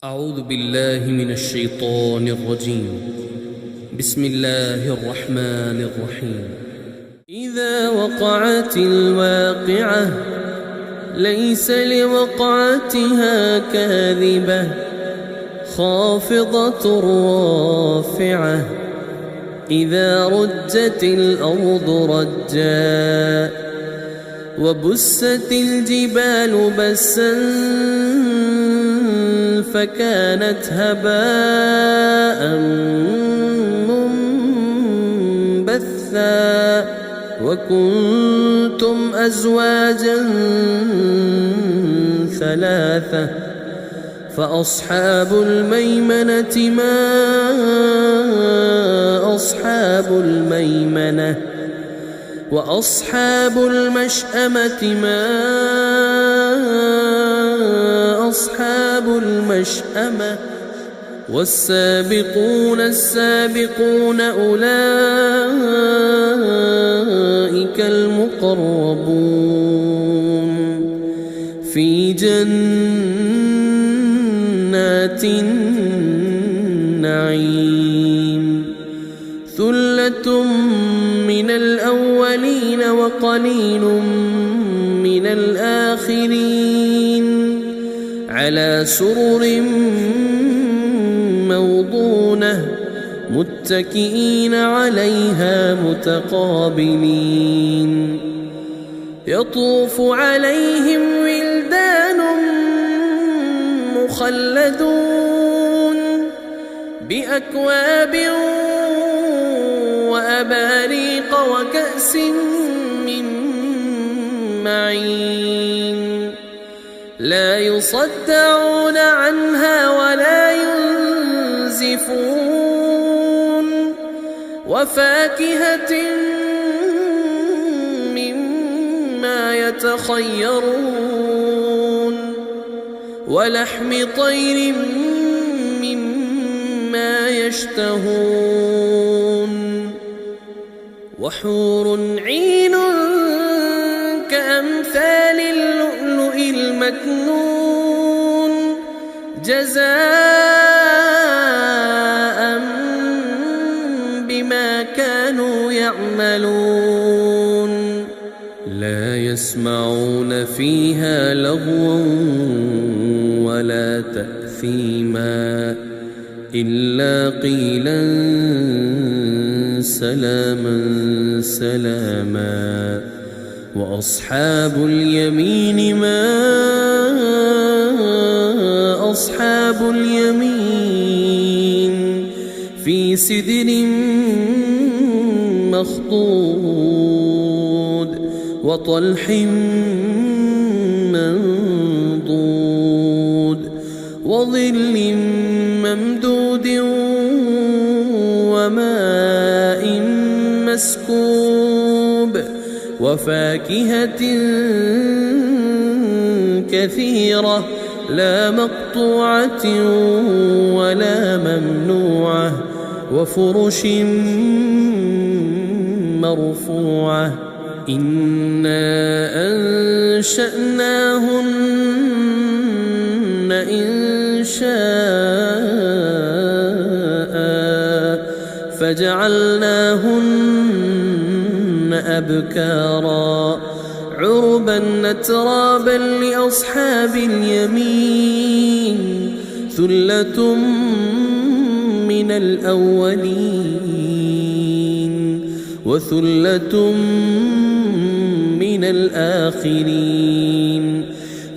أعوذ بالله من الشيطان الرجيم. بسم الله الرحمن الرحيم. إذا وقعت الواقعة ليس لوقعتها كاذبة خافضة رافعة إذا رجت الأرض رجا وبست الجبال بسا فكانت هباء منبثا وكنتم أزواجا ثلاثة فأصحاب الميمنة ما أصحاب الميمنة وأصحاب المشأمة ما أصحاب المشأمة والسابقون السابقون أولئك المقربون في جنات النعيم ثلة من الأولين وقليل من الآخرين على سرر موضونة متكئين عليها متقابلين يطوف عليهم ولدان مخلدون بأكواب وأباريق وكأس من معين لا يصدعون عنها ولا ينزفون وفاكهة مما يتخيرون ولحم طير مما يشتهون وحور عين كأمثال اللؤلؤ المكنون جزاء بما كانوا يعملون لا يسمعون فيها لغوا ولا تأثيما إلا قيلا سلاما سلاما وأصحاب اليمين ما أصحاب اليمين في سدر مخضود وطلح منضود وظل ممدود وماء مسكوب وفاكهة كثيرة لا مقطوعة ولا ممنوعة وفرش مرفوعة إنا أنشأناهن إنشاء فجعلناهن أبكارا عربا أترابا لأصحاب اليمين ثلة من الأولين وثلة من الآخرين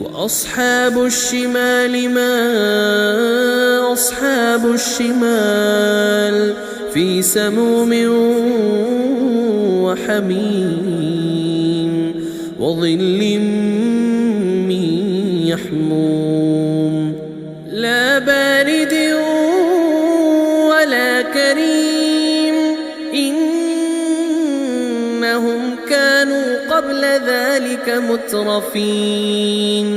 وأصحاب الشمال ما أصحاب الشمال في سموم وحميم وظل من يحموم لا بارد ولا كريم إنهم كانوا قبل ذلك مترفين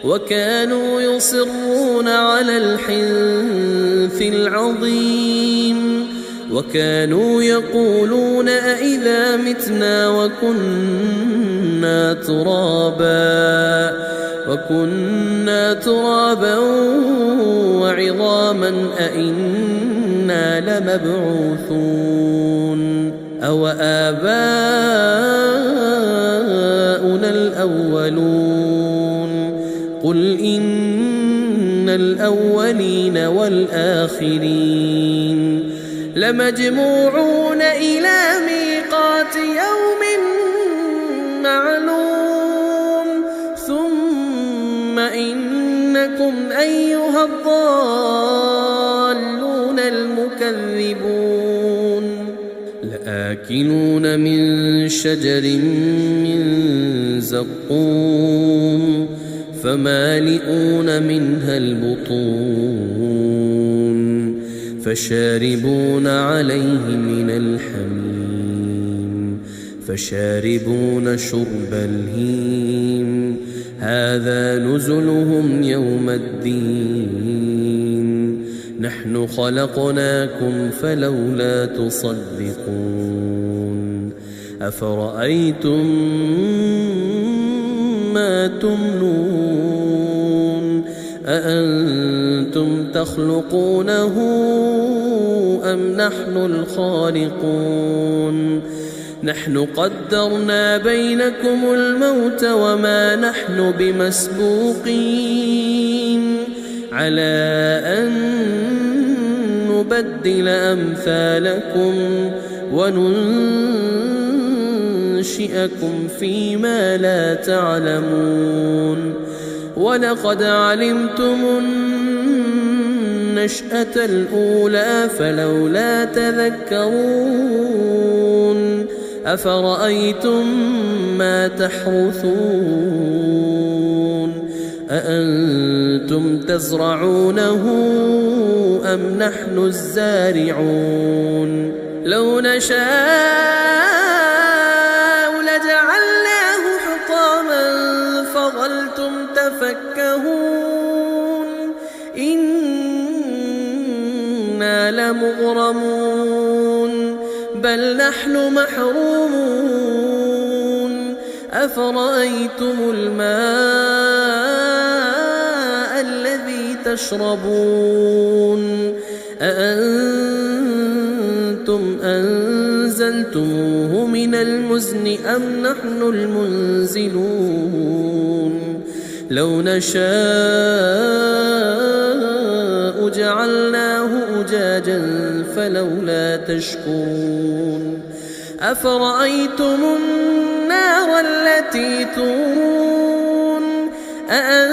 وكانوا يصرون على الحنث العظيم وكانوا يقولون أئذا متنا وكنا ترابا عظاما أئنا لمبعوثون أو آباؤنا الأولون قل إن الأولين والآخرين لمجموعون إلى ميقات يوم معلوم ثم إنكم أيها الضالون المكذبون لآكلون من شجر من زقوم فمالئون منها البطون فشاربون عليه من الحميم فشاربون شرب الهيم هذا نزلهم يوم الدين نحن خلقناكم فلولا تصدقون أفرأيتم ما تمنون أأنتم تخلقونه أم نحن الخالقون نحن قدرنا بينكم الموت وما نحن بمسبوقين على أن نبدل أمثالكم وننشئكم فيما لا تعلمون ولقد علمتم النشأة الأولى فلولا تذكرون أفرأيتم ما تحرثون أأنتم تزرعونه أم نحن الزارعون لو نشاء لجعلناه حطاما فظلتم تفكهون إنا لمغرمون بل نحن محرومون أفرأيتم الماء الذي تشربون أأنتم أنزلتموه من المزن أم نحن المنزلون لو نشاء جعلناه أجاجا فلولا تشكرون أفرأيتم النار التي تورون أأنتم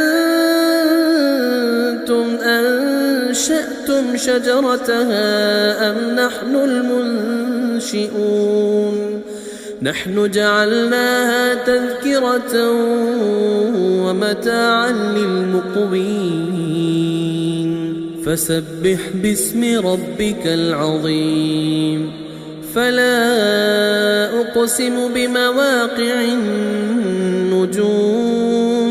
أنشأتم شجرتها أم نحن المنشئون نحن جعلناها تذكرة ومتاعا للمقوين فسبح باسم ربك العظيم فلا أقسم بمواقع النجوم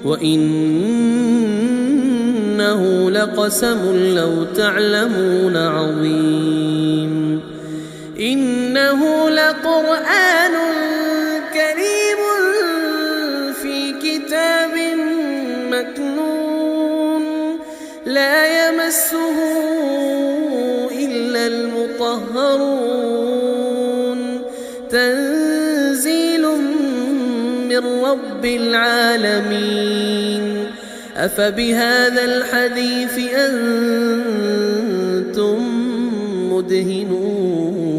وإنه لقسم لو تعلمون عظيم إنه لقرآن كريم في كتاب مكنون لا يمسه إلا المطهرون تنزيل من رب العالمين أفبهذا الحديث أنتم مدهنون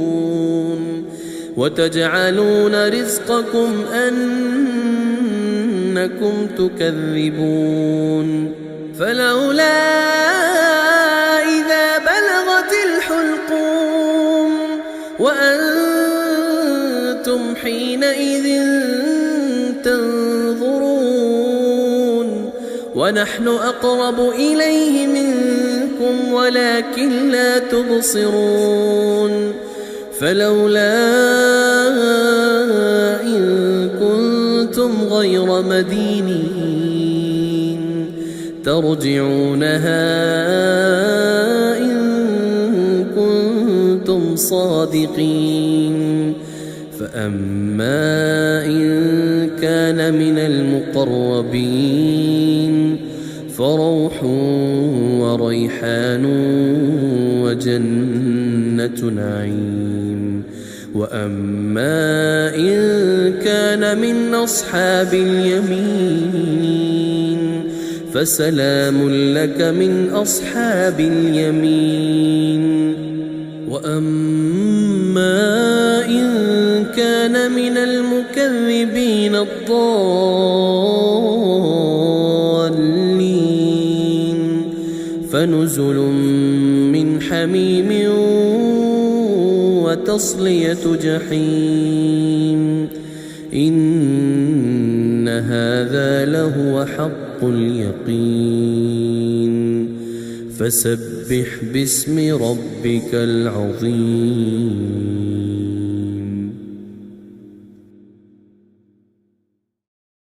وتجعلون رزقكم أنكم تكذبون فلولا إذا بلغت الحلقوم وأنتم حينئذ تنظرون ونحن أقرب إليه منكم ولكن لا تبصرون فلولا إن كنتم غير مدينين ترجعونها إن كنتم صادقين فأما إن كان من المقربين فروح وريحان وجنة نعيم. وأما إن كان من أصحاب اليمين فسلام لك من أصحاب اليمين. وأما إن كان من المكذبين الضالين فنزل من حميم وتصلية جحيم. إن هذا لهو حق اليقين. فسبح باسم ربك العظيم.